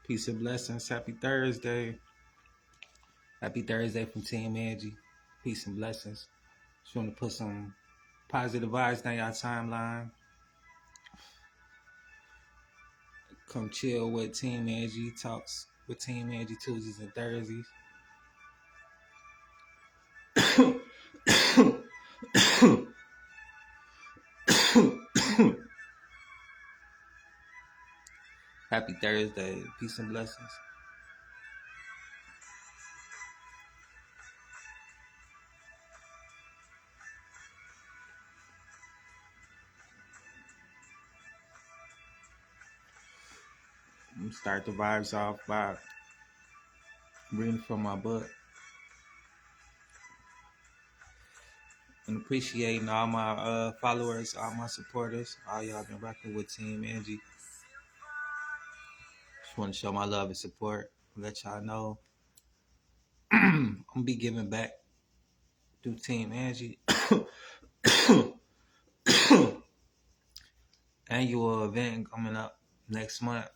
Peace and blessings. Happy Thursday. Happy Thursday from Team Angie. Peace and blessings. Just want to put some positive vibes down your timeline. Come chill with Team Angie. Talks with Team Angie Tuesdays and Thursdays. Happy Thursday. Peace and blessings. I'm going to start the vibes off by reading from my book. And appreciating all my followers, all my supporters, all y'all been rocking with Team Angie. Just want to show my love and support. Let y'all know I'm gonna be giving back through Team Angie. Annual event coming up next month.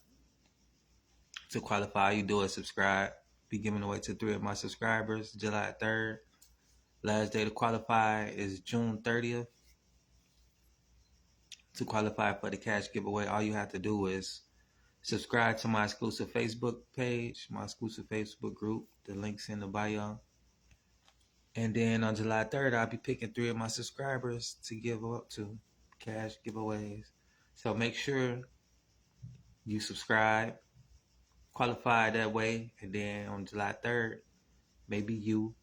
To qualify, you do a subscribe. Be giving away to 3 of my subscribers July 3rd. Last day to qualify is June 30th. To qualify for the cash giveaway, all you have to do is subscribe to my exclusive Facebook page, my exclusive Facebook group. The link's in the bio. And then on July 3rd, I'll be picking 3 of my subscribers to give up to cash giveaways. So make sure you subscribe, qualify that way, and then on July 3rd, maybe you,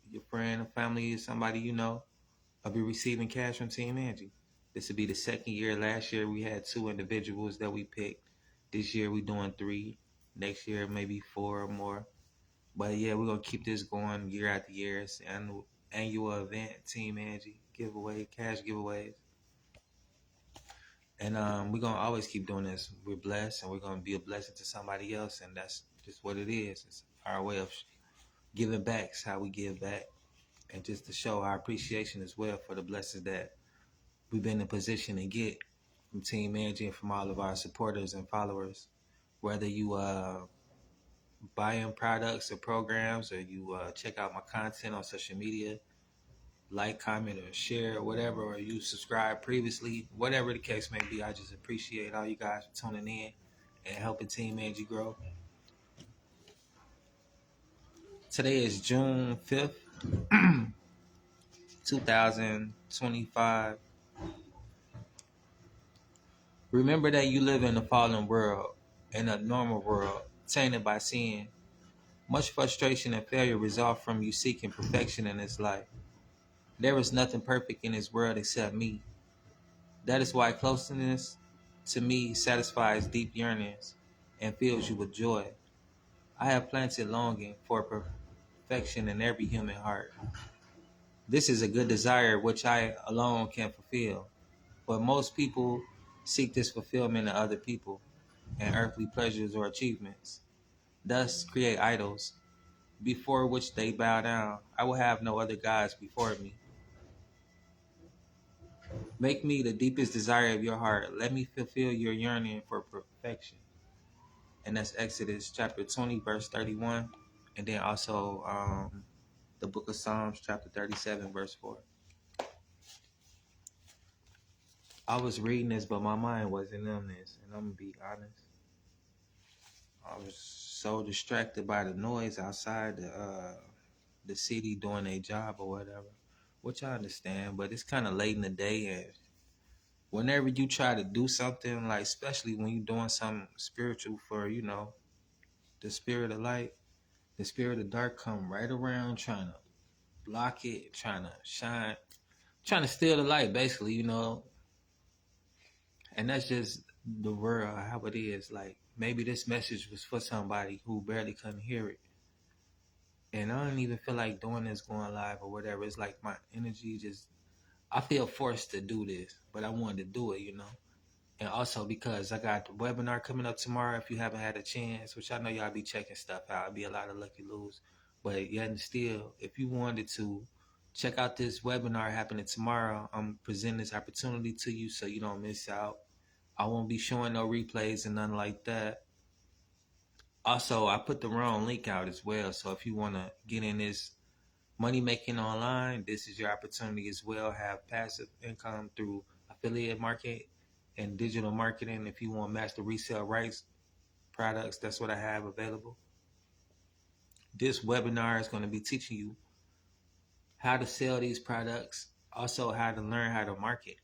your friend or family, or somebody you know, will be receiving cash from Team Angie. This will be the second year. Last year we had 2 individuals that we picked. This year we're doing 3. Next year maybe 4 or more. But yeah, we're gonna keep this going year after year. It's an annual event, Team Angie giveaway, cash giveaways. And we're gonna always keep doing this. We're blessed, and we're gonna be a blessing to somebody else, and that's just what it is. It's our way of giving back. It's how we give back, and just to show our appreciation as well for the blessings that we've been in position to get from Team Angie and from all of our supporters and followers. Whether you buying products or programs, or you check out my content on social media, like, comment, or share, or whatever, or you subscribed previously, whatever the case may be, I just appreciate all you guys for tuning in and helping Team Angie grow. Today is June 5th, 2025. Remember that you live in a fallen world, in a normal world, tainted by sin. Much frustration and failure result from you seeking perfection in this life. There is nothing perfect in this world except me. That is why closeness to me satisfies deep yearnings and fills you with joy. I have planted longing for perfection in every human heart. This is a good desire which I alone can fulfill. But most people seek this fulfillment in other people and earthly pleasures or achievements. Thus create idols, before which they bow down. I will have no other gods before me. Make me the deepest desire of your heart. Let me fulfill your yearning for perfection. And that's Exodus chapter 20, verse 31. And then also the book of Psalms, chapter 37, verse 4. I was reading this, but my mind wasn't on this. And I'm going to be honest. I was so distracted by the noise outside the city doing their job or whatever, which I understand, but it's kind of late in the day, and whenever you try to do something, like especially when you're doing something spiritual for, the spirit of light, the spirit of dark come right around trying to block it, trying to shine, trying to steal the light, basically. And that's just the world, how it is. Like, maybe this message was for somebody who barely couldn't hear it. And I don't even feel like doing this, going live or whatever. It's like my energy just, I feel forced to do this, but I wanted to do it. And also because I got the webinar coming up tomorrow. If you haven't had a chance, which I know y'all be checking stuff out, it'll be a lot of lucky lose. But yet and still, if you wanted to check out this webinar happening tomorrow, I'm presenting this opportunity to you so you don't miss out. I won't be showing no replays and nothing like that. Also, I put the wrong link out as well. So if you want to get in this money making online, this is your opportunity as well. Have passive income through affiliate market and digital marketing. If you want master resale rights products, that's what I have available. This webinar is going to be teaching you how to sell these products, also how to learn how to market.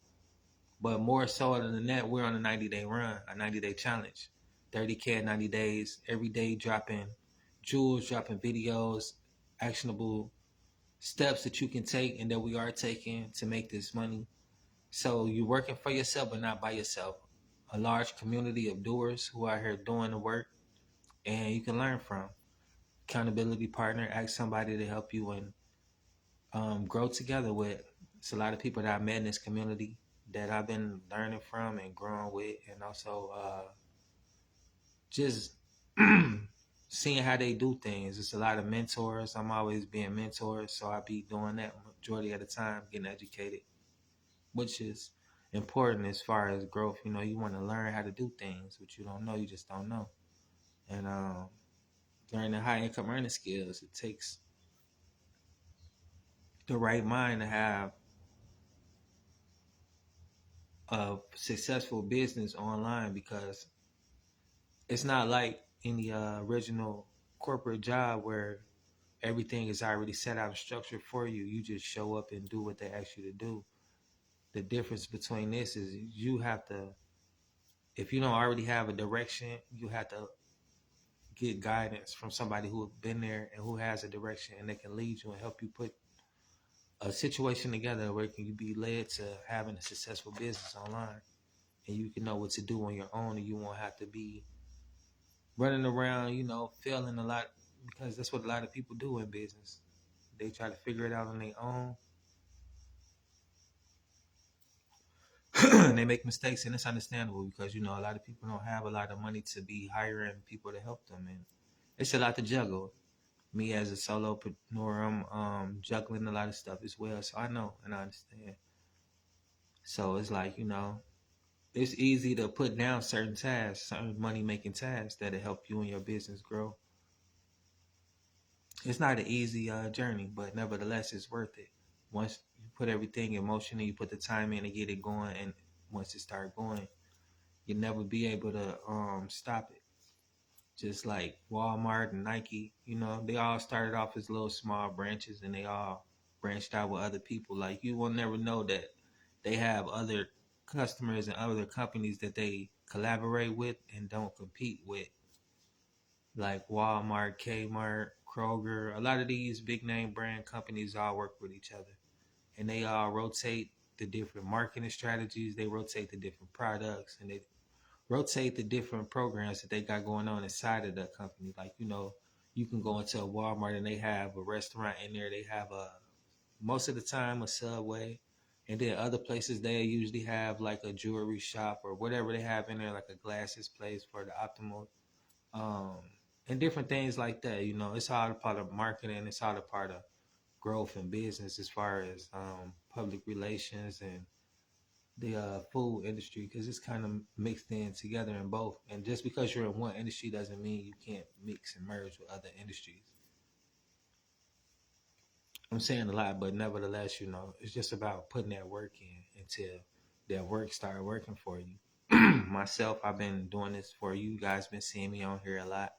But more so than that, we're on a 90-day run, a 90-day challenge. 30K in 90 days, every day dropping jewels, dropping videos, actionable steps that you can take and that we are taking to make this money. So you're working for yourself, but not by yourself. A large community of doers who are here doing the work and you can learn from. Accountability partner, ask somebody to help you and grow together with. It's a lot of people that I met in this community that I've been learning from and growing with, and also just seeing how they do things. It's a lot of mentors. I'm always being mentored, so I be doing that majority of the time, getting educated, which is important as far as growth. You know, you want to learn how to do things, which you don't know, you just don't know. And learning high income earning skills, it takes the right mind to have a successful business online, because it's not like any original corporate job where everything is already set out and structured for you. You just show up and do what they ask you to do. The difference between this is you have to, if you don't already have a direction, you have to get guidance from somebody who has been there and who has a direction, and they can lead you and help you put a situation together where you can be led to having a successful business online, and you can know what to do on your own, and you won't have to be running around, failing a lot, because that's what a lot of people do in business. They try to figure it out on their own. And they make mistakes, and it's understandable because a lot of people don't have a lot of money to be hiring people to help them, and it's a lot to juggle. Me as a solopreneur, I'm juggling a lot of stuff as well, so I know and I understand. So it's like, it's easy to put down certain tasks, certain money making tasks that'll help you and your business grow. It's not an easy journey, but nevertheless, it's worth it. Once you put everything in motion and you put the time in to get it going, and once it start going, you'll never be able to stop it. Just like Walmart and Nike, they all started off as little small branches, and they all branched out with other people. Like, you will never know that they have other customers and other companies that they collaborate with and don't compete with, like Walmart, Kmart, Kroger. A lot of these big name brand companies all work with each other, and they all rotate the different marketing strategies. They rotate the different products, and they rotate the different programs that they got going on inside of the company. Like, you can go into a Walmart and they have a restaurant in there. They have most of the time a Subway. And then other places they usually have like a jewelry shop or whatever they have in there, like a glasses place for the optimal, um, and different things like that. It's all a part of marketing. It's all a part of growth and business as far as public relations and the food industry, because it's kind of mixed in together in both. And just because you're in one industry doesn't mean you can't mix and merge with other industries. I'm saying a lot, but nevertheless, it's just about putting that work in until that work start working for you. Myself, I've been doing this for you. You guys been seeing me on here a lot.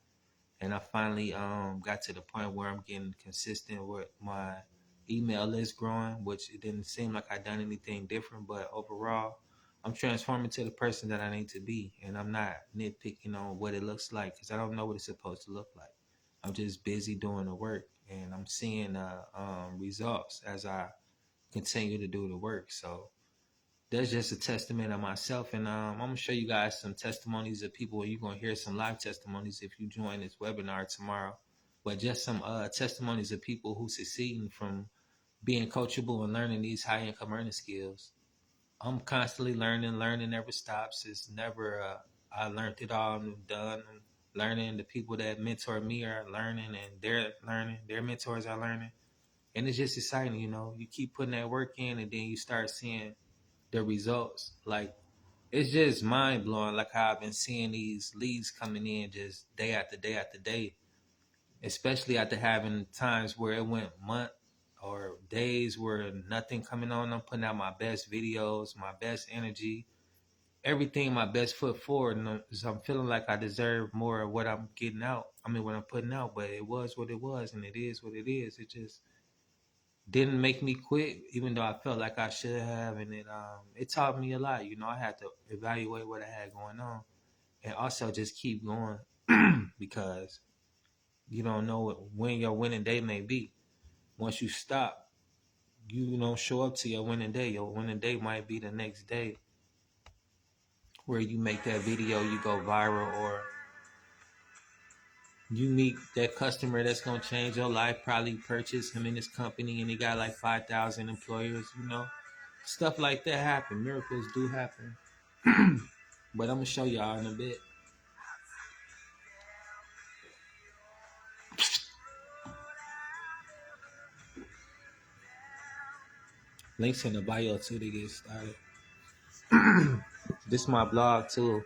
And I finally got to the point where I'm getting consistent with my email list growing, which it didn't seem like I done anything different, but overall, I'm transforming to the person that I need to be, and I'm not nitpicking on what it looks like because I don't know what it's supposed to look like. I'm just busy doing the work, and I'm seeing results as I continue to do the work. So that's just a testament of myself. And I'm going to show you guys some testimonies of people. You're going to hear some live testimonies if you join this webinar tomorrow. But just some testimonies of people who succeeding from being coachable and learning these high income earning skills. I'm constantly learning. Learning never stops. It's never, I learned it all. I'm done. I'm learning. The people that mentor me are learning, and they're learning. Their mentors are learning. And it's just exciting, You keep putting that work in, and then you start seeing the results. Like it's just mind blowing. Like how I've been seeing these leads coming in just day after day after day, especially after having times where it went month or days where nothing coming on. I'm putting out my best videos, my best energy, everything, my best foot forward. And so I'm feeling like I deserve more of what I'm getting out. I mean, what I'm putting out, but it was what it was, and it is what it is. It just didn't make me quit, even though I felt like I should have, and it taught me a lot. You know, I had to evaluate what I had going on, and also just keep going because you don't know when your winning day may be. Once you stop, you don't show up to your winning day. Your winning day might be the next day, where you make that video, you go viral, or you meet that customer that's gonna change your life. Probably purchase him in his company, and he got like 5,000 employers. You know, stuff like that happen. Miracles do happen. But I'm gonna show y'all in a bit. Links in the bio too to get started. This is my blog too.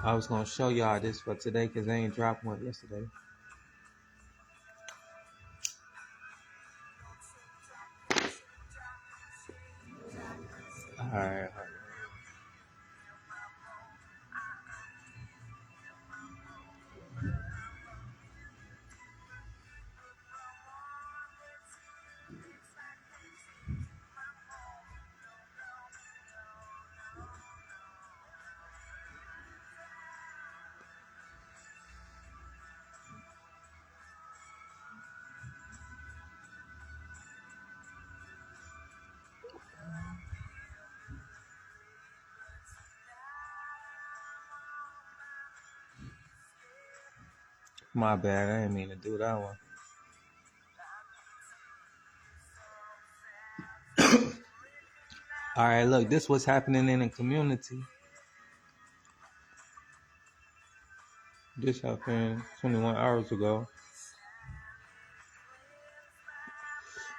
I was gonna show y'all this for today because they ain't dropped one yesterday. All right. My bad. I didn't mean to do that one. All right, look, this what's happening in the community. This happened 21 hours ago.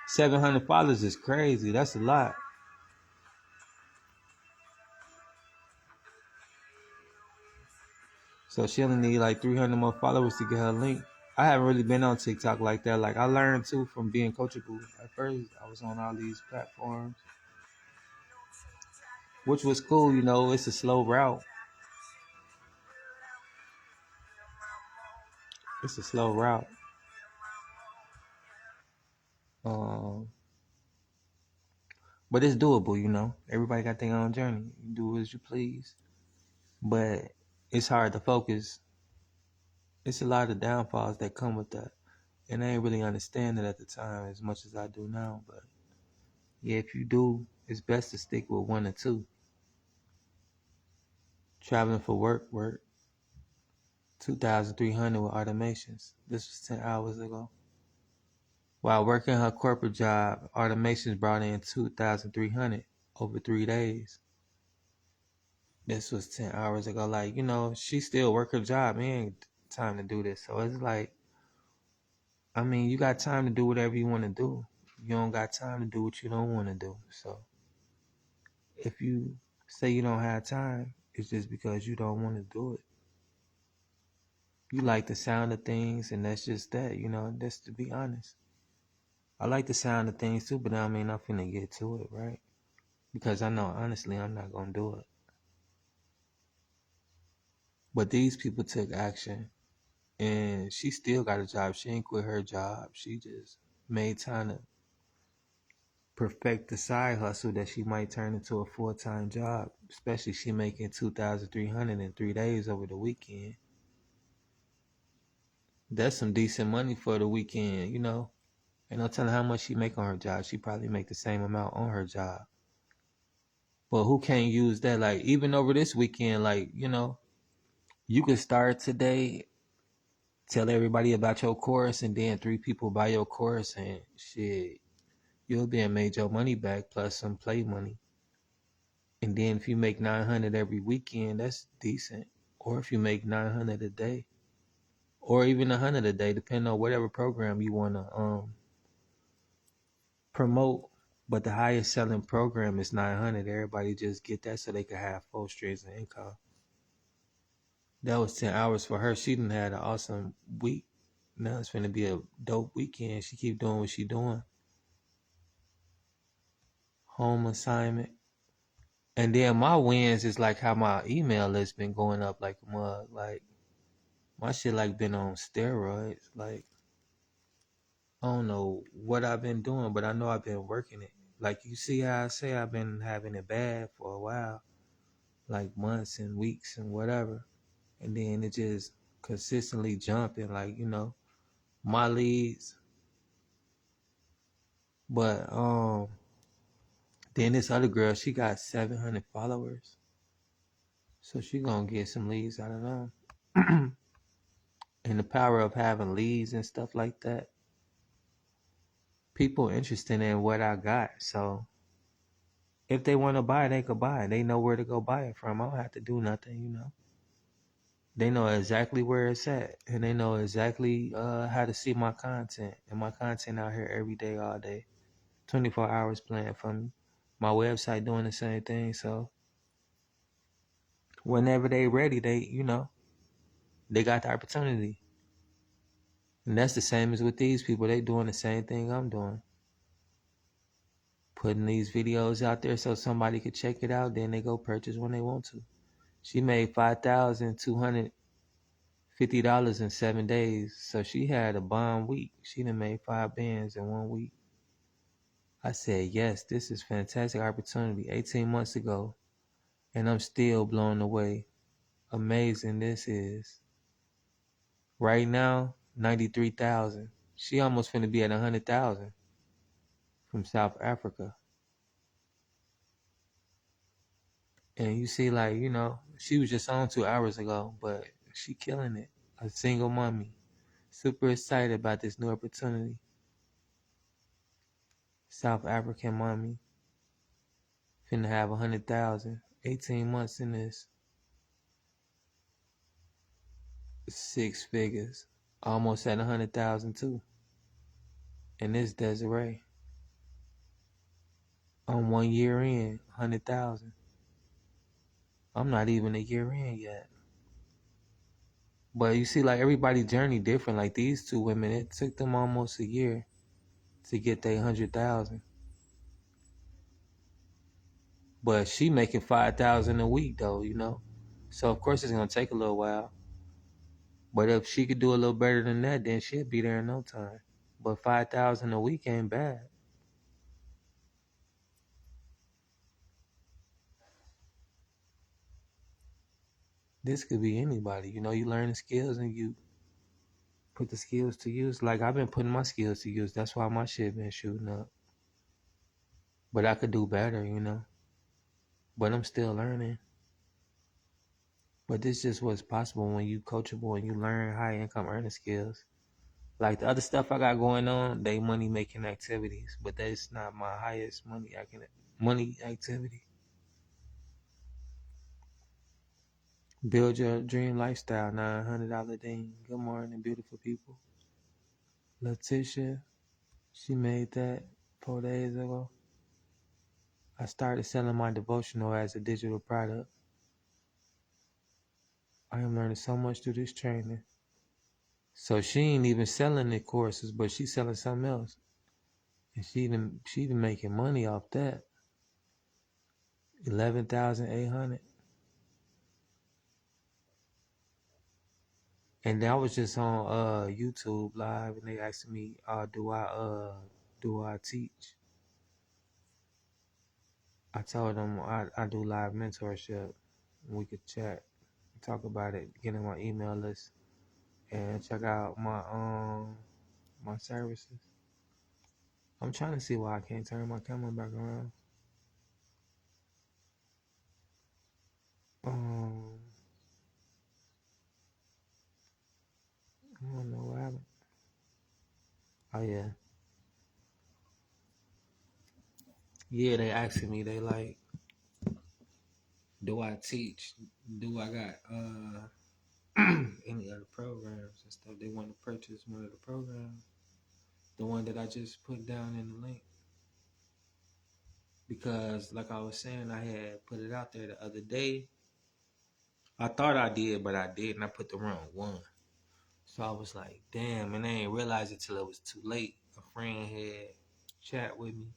700 followers is crazy. That's a lot. So she only need like 300 more followers to get her link. I haven't really been on TikTok like that. Like I learned too from being coachable. At first, I was on all these platforms, which was cool. You know, it's a slow route. It's a slow route. Um, but it's doable. You know, everybody got their own journey. You do as you please, but it's hard to focus. It's a lot of downfalls that come with that, and I ain't really understand it at the time as much as I do now. But yeah, if you do, it's best to stick with one or two. Traveling for work, 2,300 with automations. This was 10 hours ago. While working her corporate job, automations brought in 2,300 over 3 days. This was 10 hours ago. Like, you know, she still work her job. It ain't time to do this. So it's like, I mean, you got time to do whatever you want to do. You don't got time to do what you don't want to do. So if you say you don't have time, it's just because you don't want to do it. You like the sound of things, and that's just that, you know, that's to be honest. I like the sound of things too, but I mean, I'm finna get to it, right? Because I know, honestly, I'm not gonna do it. But these people took action, and she still got a job. She ain't quit her job. She just made time to perfect the side hustle that she might turn into a full-time job. Especially she making 2,300 in 3 days over the weekend. That's some decent money for the weekend, you know. And I'm telling her how much she make on her job. She probably make the same amount on her job. But who can't use that? Like, even over this weekend, like, you know, you could start today, tell everybody about your course, and then 3 people buy your course, and shit, you'll be made your money back plus some play money. And then if you make 900 every weekend, that's decent. Or if you make 900 a day, or even 100 a day, depending on whatever program you want to promote. But the highest selling program is 900. Everybody just get that so they can have 4 streams of income. That was 10 hours for her. She done had an awesome week. Now it's gonna be a dope weekend. She keep doing what she doing. Home assignment. And then my wins is like how my email list been going up like a mug. Like my shit like been on steroids. Like I don't know what I've been doing, but I know I've been working it. Like you see how I say I've been having it bad for a while, like months and weeks and whatever. And then it just consistently jumping, like, my leads. But then this other girl, she got 700 followers. So she gonna get some leads out of them. And the power of having leads and stuff like that. People interested in what I got. So if they want to buy, they could buy. They know where to go buy it from. I don't have to do nothing. They know exactly where it's at. And they know exactly how to see my content. And my content out here every day, all day. 24 hours playing for me. My website doing the same thing. So whenever they ready, they got the opportunity. And that's the same as with these people. They doing the same thing I'm doing. Putting these videos out there so somebody could check it out. Then they go purchase when they want to. She made $5,250 in 7 days. So she had a bomb week. She done made 5 bands in 1 week. I said, yes, this is fantastic opportunity 18 months ago. And I'm still blown away. Amazing this is. Right now, 93,000. She almost finna be at 100,000 from South Africa. And you see, like, she was just on 2 hours ago, but she killing it. A single mommy. Super excited about this new opportunity. South African mommy. Finna have 100,000. 18 months in this. 6 figures. Almost at 100,000 too. And this Desiree. I'm 1 year in, 100,000. I'm not even a year in yet. But you see, like, everybody's journey different. Like these 2 women, it took them almost a year to get their 100,000. But she making 5,000 a week though. So of course it's gonna take a little while. But if she could do a little better than that, then she'll be there in no time. But 5,000 a week ain't bad. This could be anybody. You learn the skills and you put the skills to use. Like I've been putting my skills to use. That's why my shit been shooting up. But I could do better. But I'm still learning. But this just what's possible when you coachable and you learn high income earning skills. Like the other stuff I got going on, they money making activities, but that's not my highest money activity. Build your dream lifestyle, $900 ding. Good morning, beautiful people. Letitia, she made that 4 days ago. I started selling my devotional as a digital product. I am learning so much through this training. So she ain't even selling the courses, but she's selling something else. And she been making money off that. 11,800. And I was just on YouTube live and they asked me, do I teach? I told them I do live mentorship. We could chat, talk about it, get in my email list and check out my services. I'm trying to see why I can't turn my camera back around. I don't know what happened. Oh yeah. Yeah, they asking me, they like, do I teach? Do I got any other programs and stuff? They want to purchase one of the programs. The one that I just put down in the link. because like I was saying, I had put it out there the other day. I thought I did, but I didn't. I put the wrong one. So I was like, damn, and I didn't realize it till it was too late. A friend had chat with me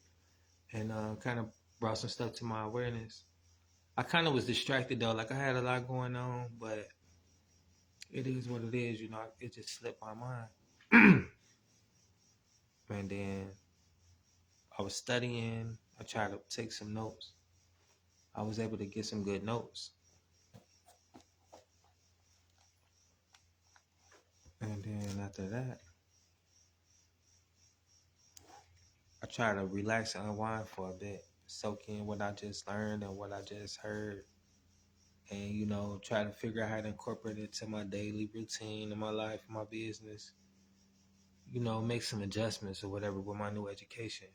and kind of brought some stuff to my awareness. I kind of was distracted though. Like I had a lot going on, but it is what it is. It just slipped my mind. And then I was studying. I tried to take some notes. I was able to get some good notes. And then after that, I try to relax and unwind for a bit, soak in what I just learned and what I just heard, and try to figure out how to incorporate it to my daily routine in my life, my business. Make some adjustments or whatever with my new education,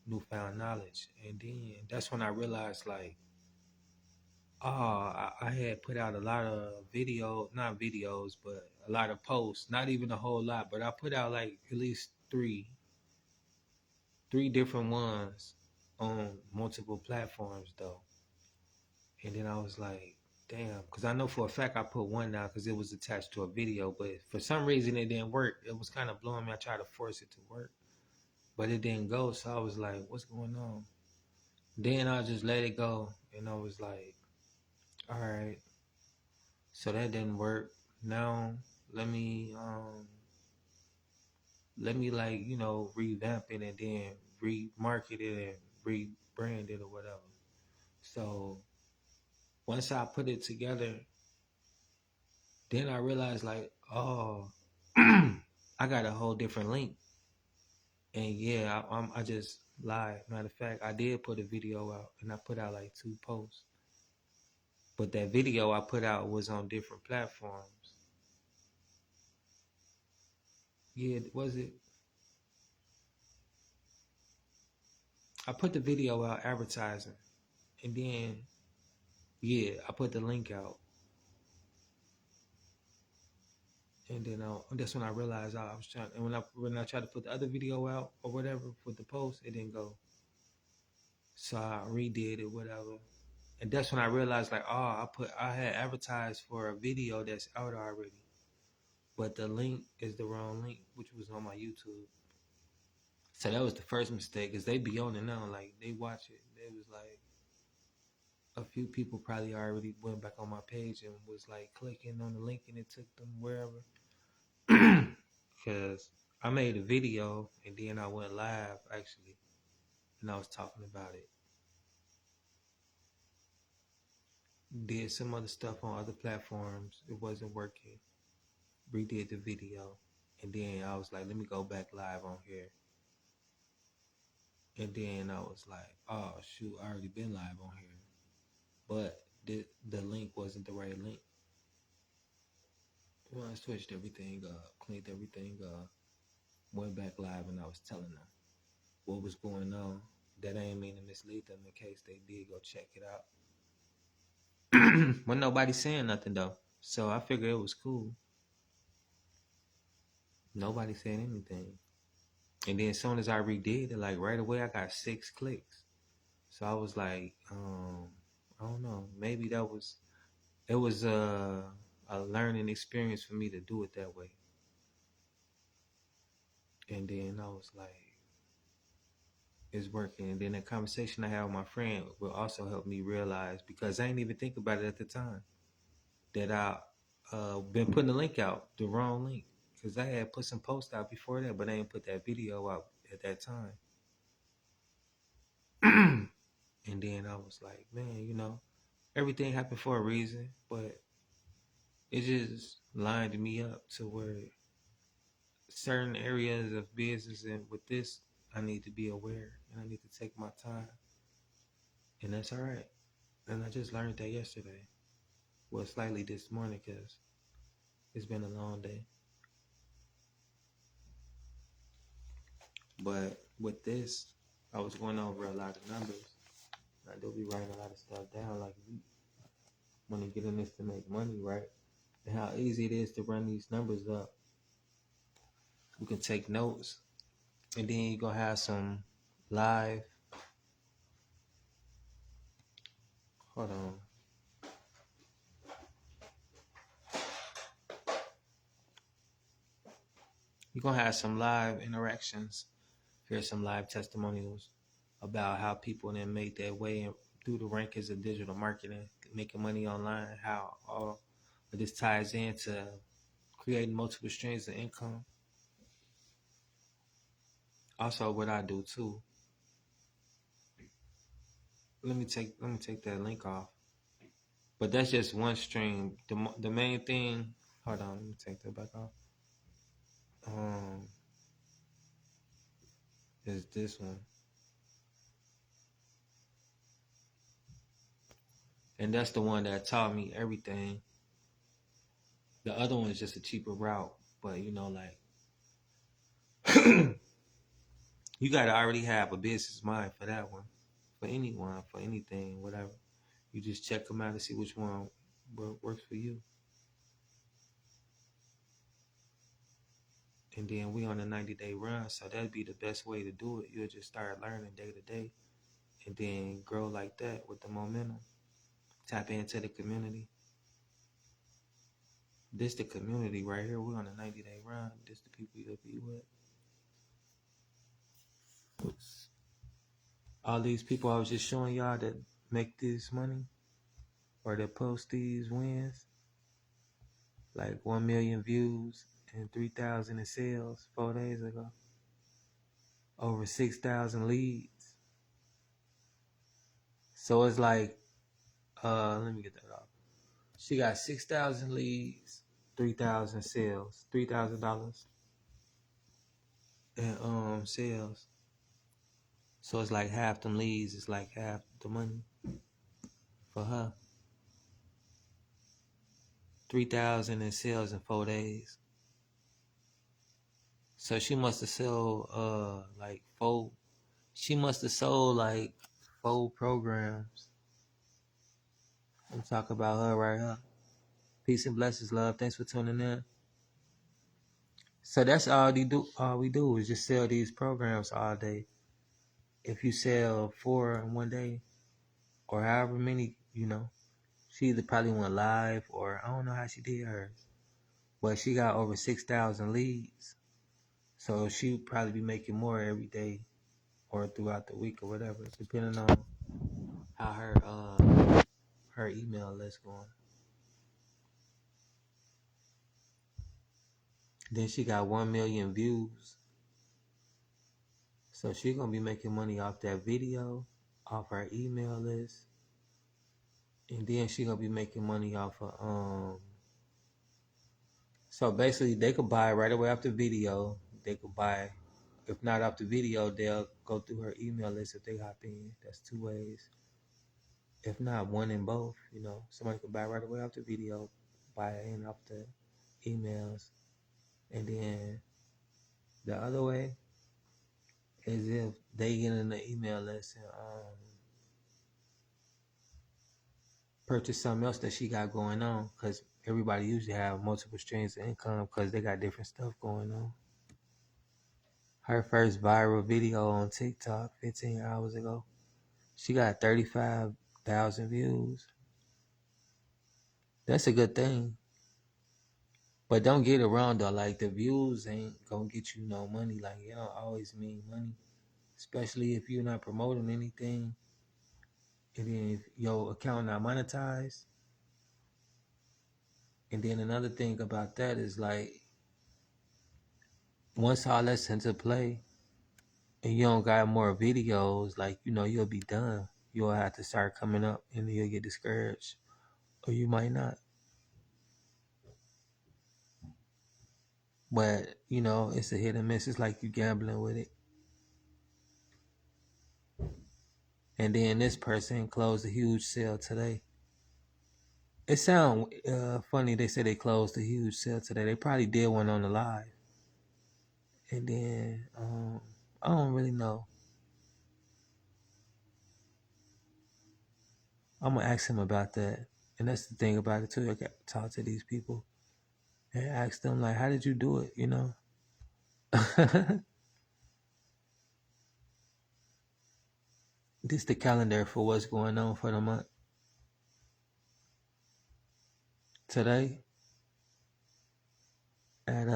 newfound knowledge, and then that's when I realized like, oh, I had put out a lot of not videos, but a lot of posts, not even a whole lot, but I put out like at least three different ones on multiple platforms though. And then I was like, damn, because I know for a fact I put one now because it was attached to a video, but for some reason it didn't work. It was kind of blowing me. I tried to force it to work, but it didn't go. So I was like, what's going on? Then I just let it go, and I was like, all right, so that didn't work. Now let me like revamp it and then remarket it and rebrand it or whatever. So once I put it together, then I realized like, oh, I got a whole different link. And yeah, I just lied. Matter of fact, I did put a video out, and I put out like 2 posts. But that video I put out was on different platforms. Yeah, was it? I put the video out advertising, and then yeah, I put the link out, and then that's when I realized I was trying. And when I tried to put the other video out or whatever for the post, it didn't go. So I redid it, whatever. And that's when I realized like, oh, I had advertised for a video that's out already. But the link is the wrong link, which was on my YouTube. So that was the first mistake, because they be on it now. Like, they watch it. It was like a few people probably already went back on my page and was like clicking on the link, and it took them wherever. Because I made a video and then I went live actually, and I was talking about it. Did some other stuff on other platforms. It wasn't working. Redid the video, and then I was like, let me go back live on here. And then I was like, oh shoot, I already been live on here, but the link wasn't the right link. Well, I switched everything up, cleaned everything up, went back live, and I was telling them what was going on. That ain't mean to mislead them in case they did go check it out. But nobody saying nothing though, so I figured it was cool. Nobody said anything. And then as soon as I redid it, like right away, I got 6 clicks. So I was like, I don't know, maybe it was a learning experience for me to do it that way. And then I was like, it's working. And then the conversation I had with my friend will also help me realize, because I didn't even think about it at the time, that I been putting the link out, the wrong link. Because I had put some posts out before that, but I didn't put that video out at that time. And then I was like, man, everything happened for a reason, but it just lined me up to where certain areas of business, and with this, I need to be aware and I need to take my time. And that's all right. And I just learned that yesterday. Well, slightly this morning, because it's been a long day. But with this, I was going over a lot of numbers. I do be writing a lot of stuff down. Like, we want to get in this to make money, right? And how easy it is to run these numbers up. We can take notes, and then you're going to have some live Hold on. You're gonna have some live interactions. Hear some live testimonials about how people then make their way through the rankings of digital marketing, making money online, how all of this ties into creating multiple streams of income. Also, what I do too. Let me take that link off. But that's just one stream. The main thing. Hold on. Let me take that back off. Um, is this one, and that's the one that taught me everything. The other one is just a cheaper route, but like you gotta already have a business mind for that one, for anyone, for anything, whatever. You just check them out and see which one works for you. And then we on a 90-day run, so that'd be the best way to do it. You'll just start learning day to day, and then grow like that with the momentum. Tap into the community. This the community right here. We're on a 90-day run. This the people you'll be with. Oops. All these people I was just showing y'all that make this money or that post these wins, like 1 million views and 3,000 in sales 4 days ago. Over 6,000 leads. So it's like, let me get that off. She got 6,000 leads, 3,000 sales, $3,000 in sales. So it's like half them leads. It's like half the money for her. 3,000 in sales in 4 days. So she must have sold like four. She must have sold like 4 programs. I'm talking about her right here. Peace and blessings, love. Thanks for tuning in. So that's all we do. All we do is just sell these programs all day. If you sell 4 in one day, or however many, she either probably went live, or I don't know how she did hers, but she got over 6,000 leads. So she would probably be making more every day or throughout the week or whatever, depending on how her email list going. Then she got 1 million views. So she gonna be making money off that video, off her email list. And then she gonna be making money off of so basically they could buy right away off the video. They could buy, if not off the video, they'll go through her email list if they hop in. That's 2 ways. If not, one in both, somebody could buy right away off the video, buy in off the emails. And then the other way is if they get in the email list and purchase something else that she got going on, because everybody usually have multiple streams of income because they got different stuff going on. Her first viral video on TikTok 15 hours ago, she got 35,000 views. That's a good thing. But don't get it wrong though, like the views ain't gonna get you no money. Like it don't always mean money. Especially if you're not promoting anything. And then if your account not monetized. And then another thing about that is like once all that's into play and you don't got more videos, like you'll be done. You'll have to start coming up and you'll get discouraged. Or you might not. But, it's a hit and miss. It's like you gambling with it. And then this person closed a huge sale today. It sounds funny they say they closed a huge sale today. They probably did one on the live. And then, I don't really know. I'm going to ask him about that. And that's the thing about it too. I got to talk to these people and ask them, like, how did you do it, This the calendar for what's going on for the month. today at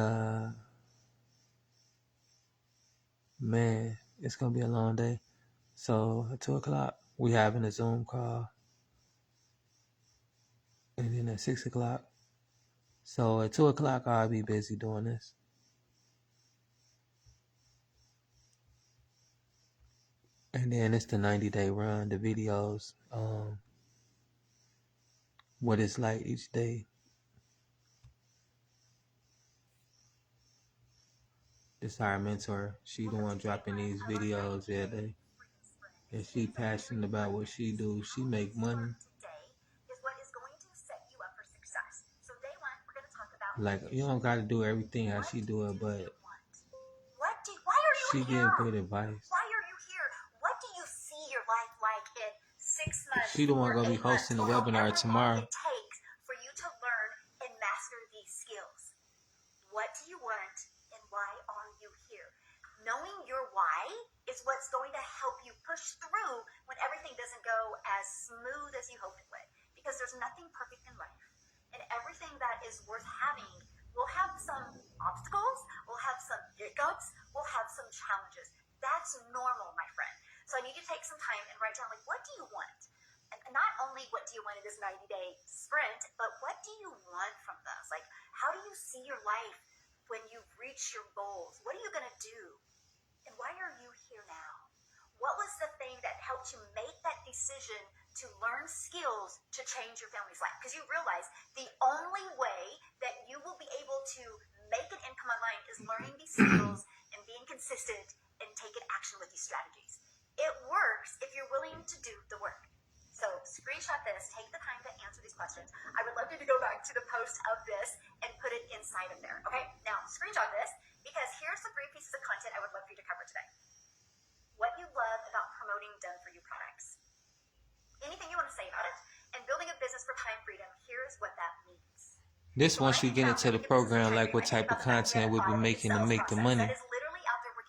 man, it's gonna be a long day. So at 2 o'clock we having a Zoom call, and then at 6 o'clock. So at 2 o'clock I'll be busy doing this, and then it's the 90-day run. The videos, what it's like each day. This our mentor. She the one dropping these videos every day. And she passionate about what she do. She make money. Like, you don't gotta do everything how she do it, but she give good advice. Why are you here? What do you see your life like in 6 months? She the one gonna be hosting the webinar tomorrow. It takes for you to learn and master these skills. What do you want and why are you here? Knowing your why is what's going to help you push through when everything doesn't go as smooth as you hoped it would. Because there's nothing perfect in life. And everything that is worth having will have some obstacles, will have some hiccups, will have some challenges. That's normal, my friend. So I need you to take some time and write down, like, what do you want? And not only what do you want in this 90-day sprint, but what do you want from this? Like, how do you see your life when you reach your goals? What are you going to do? And why are you here now? What was the thing that helped you make that decision to learn skills to change your family's life? Because you realize the only way that you will be able to make an income online is learning these skills and being consistent and taking action with these strategies. It works if you're willing to do the work. So screenshot this, take the time to answer these questions. I would love you to go back to the post of this and put it inside of there. Okay, now screenshot this because here's the 3 pieces of content I would love for you to cover today. What you love about promoting done-for-you products. Anything you want to say about it. And building a business for time freedom, here's what that means. This once you get into the program, like what type of content we'll be making to make the money.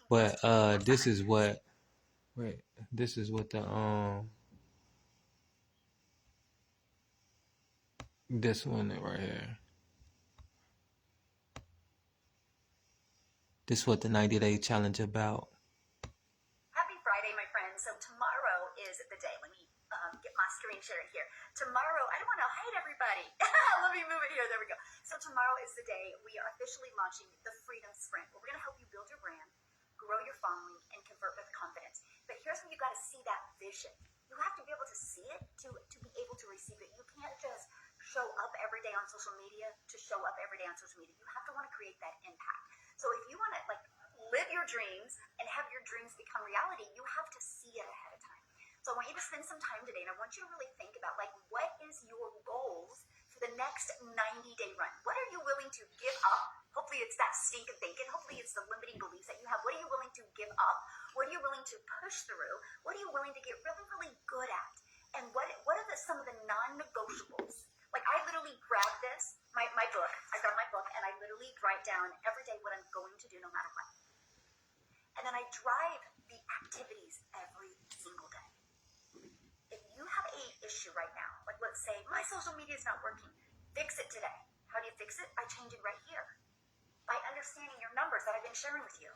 But this is what the this one right here. This is what the 90-day challenge about. Happy Friday, my friends. So tomorrow is the day. Let me get my screen share here. Tomorrow, I don't want to hide everybody. Let me move it here. There we go. So tomorrow is the day we are officially launching the Freedom Sprint. Where we're going to help you build your brand, grow your following, and convert with confidence. But here's where you got to see that vision. You have to be able to see it to be able to receive it. You can't just show up every day on social media to show up every day on social media. You have to want to create that impact. So if you want to live your dreams and have your dreams become reality, you have to see it ahead of time. So I want you to spend some time today, and I want you to really think about what is your goals for the next 90-day run? What are you willing to give up? Hopefully it's that stinking thinking. Hopefully it's the limiting beliefs that you have. What are you willing to give up? What are you willing to push through? What are you willing to get really, really good at? And what are some of the non-negotiables? Like, I literally grab this, my book. I grab my book, and I literally write down every day what I'm going to do no matter what. And then I drive the activities every single day. If you have an issue right now, like let's say my social media is not working, fix it today. How do you fix it? By changing right here. By understanding your numbers that I've been sharing with you.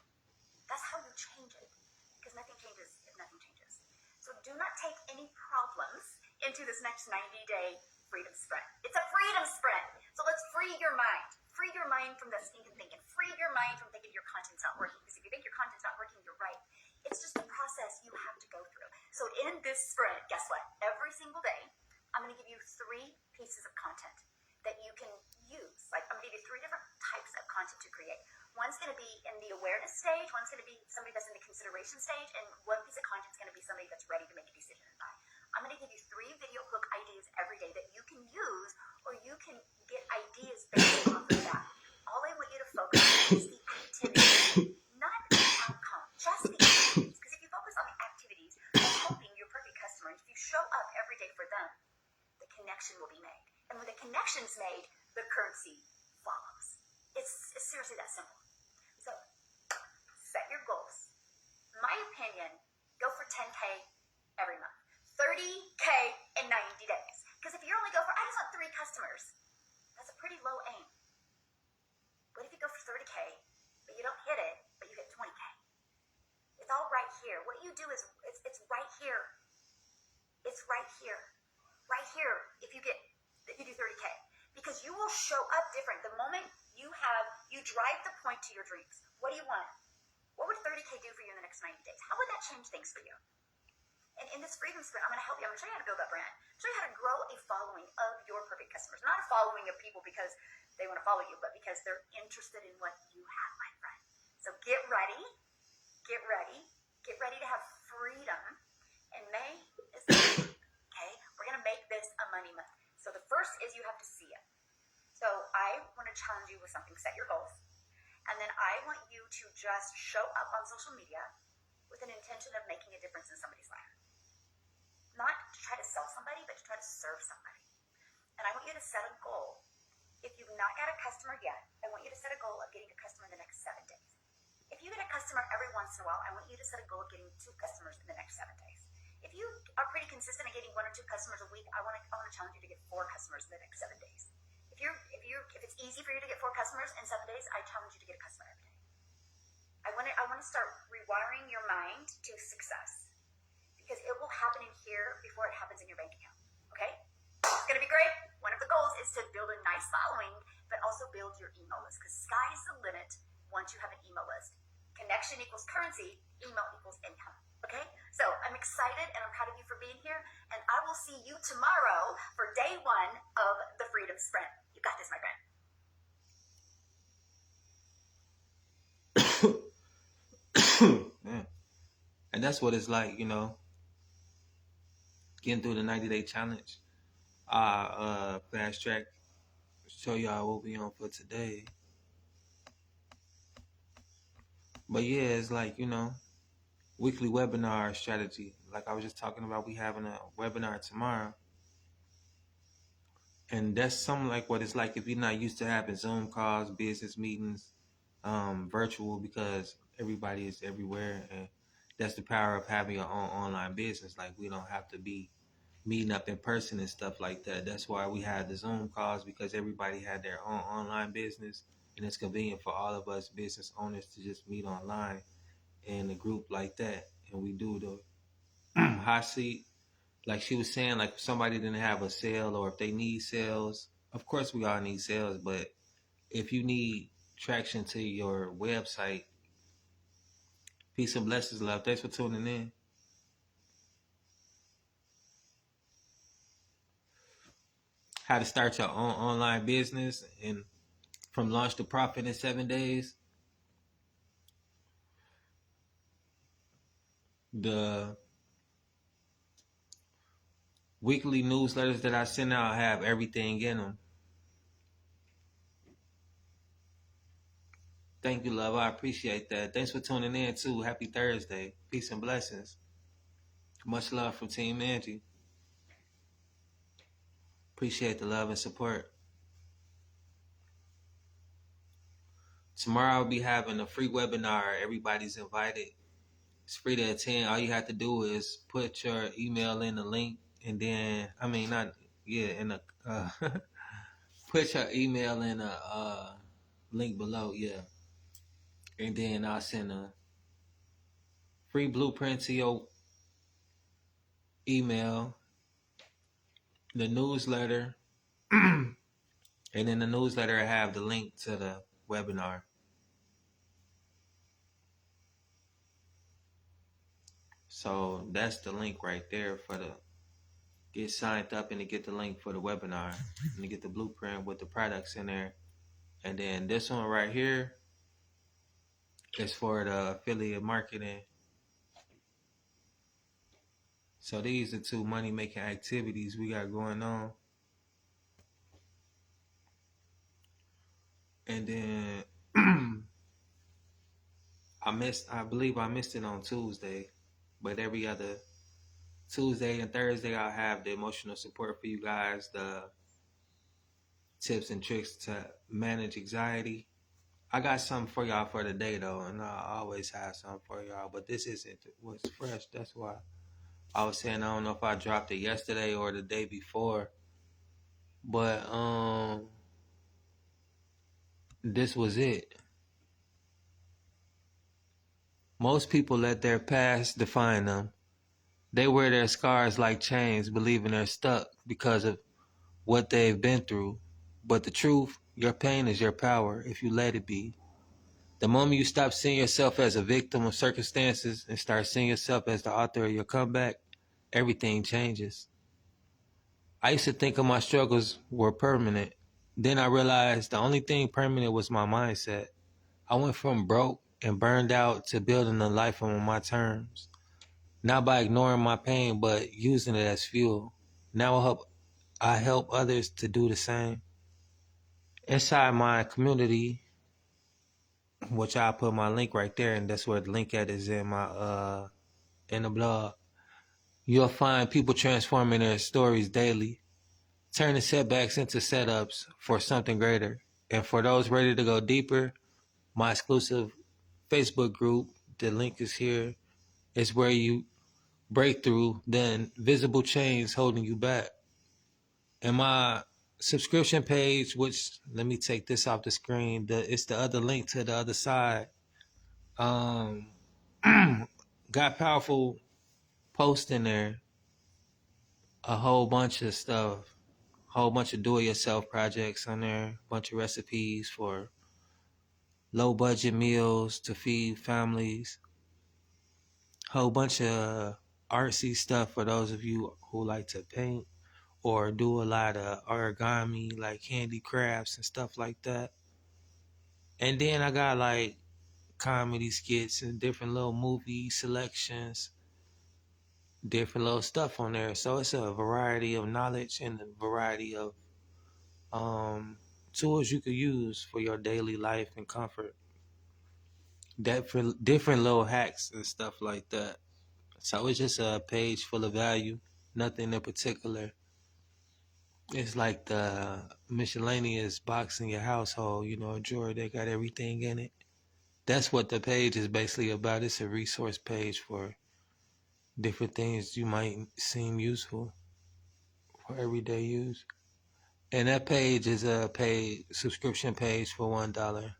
That's how you change it. Because nothing changes if nothing changes. So do not take any problems into this next 90-day freedom sprint. It's a freedom sprint. So let's free your mind. Free your mind from that stinking thinking. Free your mind from thinking your content's not working. Because if you think your content's not working, you're right. It's just a process you have to go through. So in this sprint, guess what? Every single day, I'm going to give you 3 pieces of content that you can use. Like, I'm going to give you 3 different types of content to create. One's going to be in the awareness stage. One's going to be somebody that's in the consideration stage. And one piece of content is going to be somebody that's ready to make a decision and buy. I'm going to give you 3 video hook ideas every day that you can use, or you can get ideas based off of that. All I want you to focus on is the activity, not the outcome, just the activities. Because if you focus on the activities, you're helping your perfect customer. And if you show up every day for them, the connection will be made. And when the connection's made, the currency follows. It's seriously that simple. So set your goals. In my opinion, go for 10K every month. 30K in 90 days. Because if you only go for, I just want 3 customers, that's pretty low aim. What if you go for 30K, but you don't hit it, but you hit 20K? It's all right here. What you do is, it's right here. It's right here. Right here, if you do 30K. Because you will show up different. The moment you drive the point to your dreams. What do you want? What would 30K do for you in the next 90 days? How would that change things for you? And in this Freedom Sprint, I'm going to help you. I'm going to show you how to build that brand. Show you how to grow a following of your perfect customers. Not a following of people because they want to follow you, but because they're interested in what you have, my friend. So get ready. Get ready. Get ready to have freedom. And May is the month, okay? We're going to make this a money month. So the first is you have to see it. So I want to challenge you with something. Set your goals. And then I want you to just show up on social media with an intention of making a difference in somebody's life. Not to try to sell somebody, but to try to serve somebody. And I want you to set a goal. If you've not got a customer yet, I want you to set a goal of getting a customer in the next 7 days. If you get a customer every once in a while, I want you to set a goal of getting 2 customers in the next 7 days. If you are pretty consistent at getting 1 or 2 customers a week, I want to challenge you to get 4 customers in the next 7 days. If it's easy for you to get 4 customers in 7 days, I challenge you to get a customer every day. I want to start rewiring your mind to success. Because it will happen in here before it happens in your bank account, okay? It's going to be great. One of the goals is to build a nice following, but also build your email list, because sky's the limit once you have an email list. Connection equals currency, email equals income, okay? So I'm excited and I'm proud of you for being here, and I will see you tomorrow for day 1 of the Freedom Sprint. You got this, my friend. Yeah. And that's what it's like, you know, getting through the 90-day challenge. Fast track, show y'all what we on for today. But yeah, it's like, you know, weekly webinar strategy. Like I was just talking about, we having a webinar tomorrow. And that's something like what it's like if you're not used to having Zoom calls, business meetings, virtual, because everybody is everywhere. And that's the power of having your own online business. Like we don't have to be meeting up in person and stuff like that. That's why we had the Zoom calls, because everybody had their own online business, and it's convenient for all of us business owners to just meet online in a group like that. And we do the hot seat, like she was saying, like if somebody didn't have a sale or if they need sales. Of course we all need sales, but if you need traction to your website, peace and blessings, love. Thanks for tuning in. How to start your own online business and from launch to profit in 7 days. The weekly newsletters that I send out have everything in them. Thank you, love. I appreciate that. Thanks for tuning in, too. Happy Thursday. Peace and blessings. Much love from Team Angie. Appreciate the love and support. Tomorrow I'll be having a free webinar. Everybody's invited. It's free to attend. All you have to do is put your email in the link, and then put your email in a link below, and then I'll send a free blueprint to your email, the newsletter, and in the newsletter I have the link to the webinar. So that's the link right there for the get signed up and to get the link for the webinar and to get the blueprint with the products in there. And then this one right here is for the affiliate marketing. So these are 2 money making activities we got going on. And then I believe I missed it on Tuesday, but every other Tuesday and Thursday I'll have the emotional support for you guys, the tips and tricks to manage anxiety. I got something for y'all for today though, and I always have something for y'all, but this isn't what's fresh. That's why I was saying I don't know if I dropped it yesterday or the day before, but this was it. Most people let their past define them. They wear their scars like chains, believing they're stuck because of what they've been through. But the truth, your pain is your power if you let it be. The moment you stop seeing yourself as a victim of circumstances and start seeing yourself as the author of your comeback, everything changes. I used to think of my struggles were permanent. Then I realized the only thing permanent was my mindset. I went from broke and burned out to building a life on my terms. Not by ignoring my pain, but using it as fuel. Now I help others to do the same. Inside my community, which I'll put my link right there, and that's where the link at is in my in the blog. You'll find people transforming their stories daily, turning setbacks into setups for something greater. And for those ready to go deeper, my exclusive Facebook group, the link is here, is where you break through the invisible chains holding you back. And my subscription page, which let me take this off the screen, it's the other link to the other side. Um, got powerful posts in there, a whole bunch of stuff, whole bunch of do-it-yourself projects on there, a bunch of recipes for low-budget meals to feed families, whole bunch of artsy stuff for those of you who like to paint or do a lot of origami, like handicrafts and stuff like that. And then I got like comedy skits and different little movie selections, different little stuff on there. So it's a variety of knowledge and a variety of tools you could use for your daily life and comfort. Different little hacks and stuff like that. So it's just a page full of value, nothing in particular. It's like the miscellaneous box in your household, a drawer that got everything in it. That's what the page is basically about. It's a resource page for different things you might seem useful for everyday use. And that page is a paid subscription page for $1.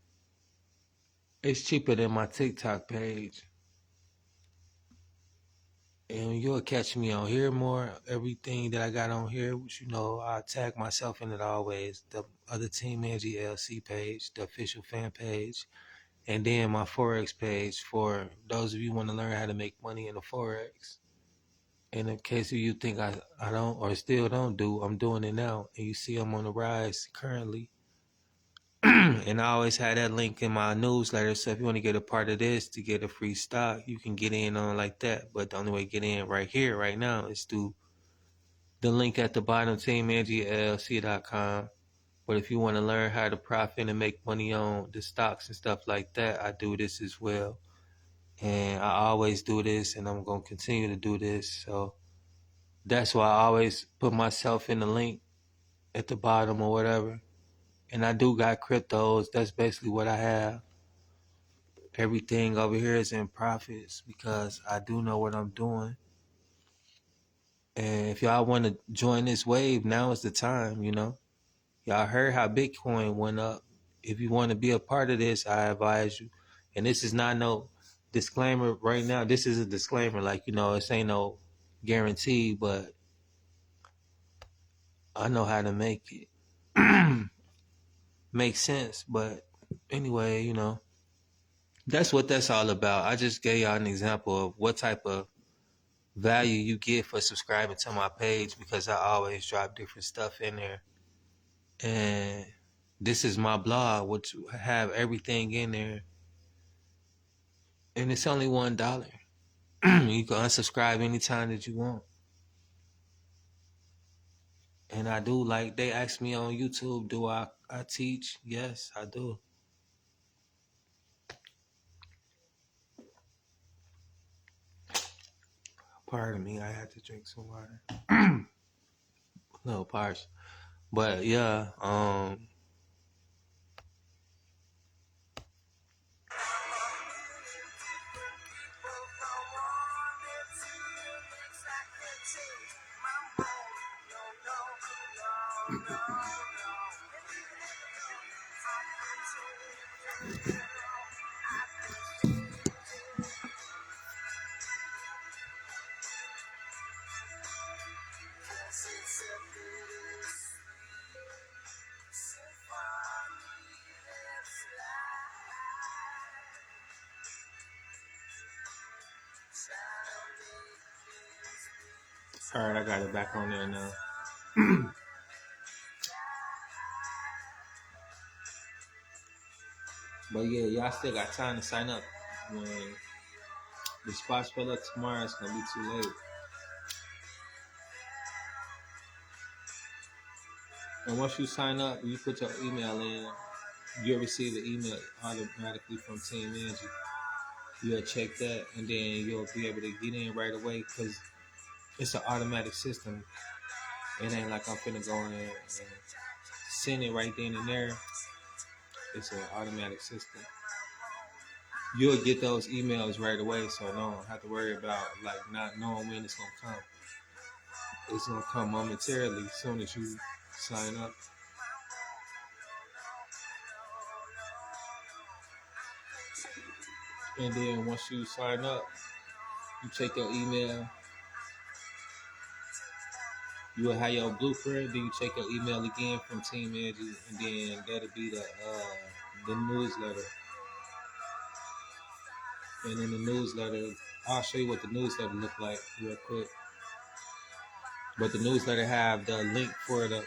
It's cheaper than my TikTok page. And you'll catch me on here more. Everything that I got on here, which I tag myself in it always. The other Team Angie LLC page, the official fan page, and then my Forex page for those of you who want to learn how to make money in the Forex. And in case of you think I don't or still don't do, I'm doing it now. And you see I'm on the rise currently. And I always had that link in my newsletter. So if you want to get a part of this to get a free stock, you can get in on like that. But the only way to get in right here, right now, is through the link at the bottom, teamangieLLC.com. But if you want to learn how to profit and make money on the stocks and stuff like that, I do this as well. And I always do this, and I'm going to continue to do this. So that's why I always put myself in the link at the bottom or whatever. And I do got cryptos. That's basically what I have. Everything over here is in profits because I do know what I'm doing. And if y'all want to join this wave, now is the time, Y'all heard how Bitcoin went up. If you want to be a part of this, I advise you. And this is not no disclaimer right now. This is a disclaimer. Like, this ain't no guarantee, but I know how to make it make sense. But anyway, that's what that's all about. I just gave y'all an example of what type of value you get for subscribing to my page because I always drop different stuff in there. And this is my blog, which have everything in there. And it's only $1. You can unsubscribe anytime that you want. And I do, like they asked me on YouTube, do I teach? Yes, I do. Pardon me, I had to drink some water. A little parched. But yeah, All right, I got it back on there now. But yeah, y'all still got time to sign up. When the spots fill up tomorrow, it's gonna be too late. And once you sign up, you put your email in, you'll receive an email automatically from Team Angie. You'll check that, and then you'll be able to get in right away because it's an automatic system. It ain't like I'm finna go in and send it right then and there. It's an automatic system. You'll get those emails right away, so don't have to worry about like not knowing when it's gonna come. It's gonna come momentarily as soon as you sign up. And then once you sign up, you check your email. You will have your blueprint. Then you check your email again from Team Angie, and then that'll be the newsletter. And in the newsletter, I'll show you what the newsletter look like real quick. But the newsletter have the link for the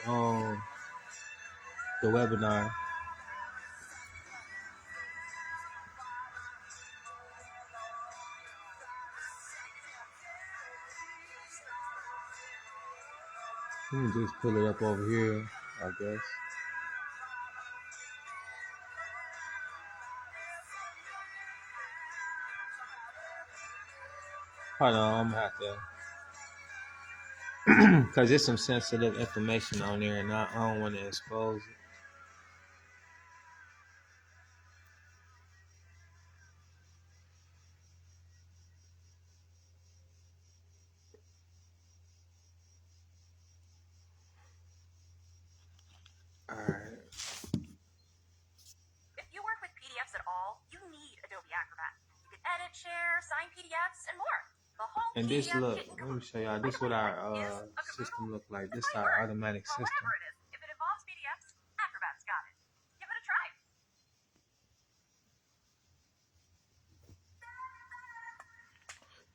webinar. Let me just pull it up over here, I guess. Hold on, I'm gonna have to, because there's some sensitive information on there, and I don't want to expose it. All right. If you work with PDFs at all, you need Adobe Acrobat. You can edit, share, sign PDFs, and more. The whole And this PDF look, kit and let me caboodle. show y'all. This what our system look like. This our automatic Well, system. whatever it is, if it involves PDFs, Acrobat's got it. Give it a try.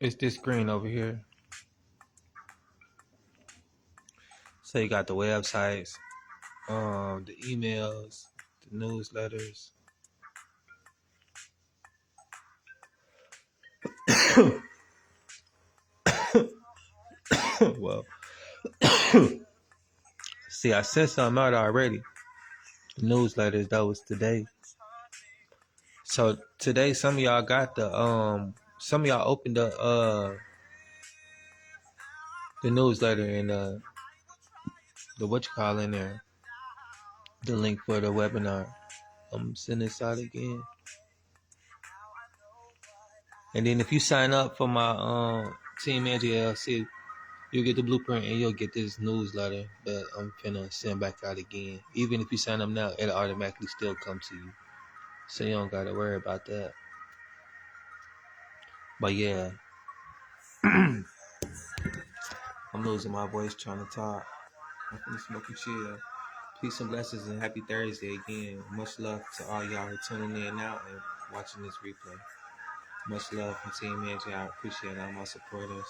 It's this screen over here. So you got the websites, the emails, the newsletters. Well, see, I sent some out already. The newsletters, that was today. So today, some of y'all got some of y'all opened the newsletter and the what you call in there, the link for the webinar. I'm sending this out again. And then if you sign up for my Team Angie LLC, you'll get the blueprint and you'll get this newsletter that I'm finna send back out again. Even if you sign up now, it'll automatically still come to you. So you don't gotta worry about that. But yeah, I'm losing my voice trying to talk. I'm finna smoke and chill. Peace and blessings and happy Thursday again. Much love to all y'all who tuning in now and watching this replay. Much love from Team Angie. I appreciate all my supporters.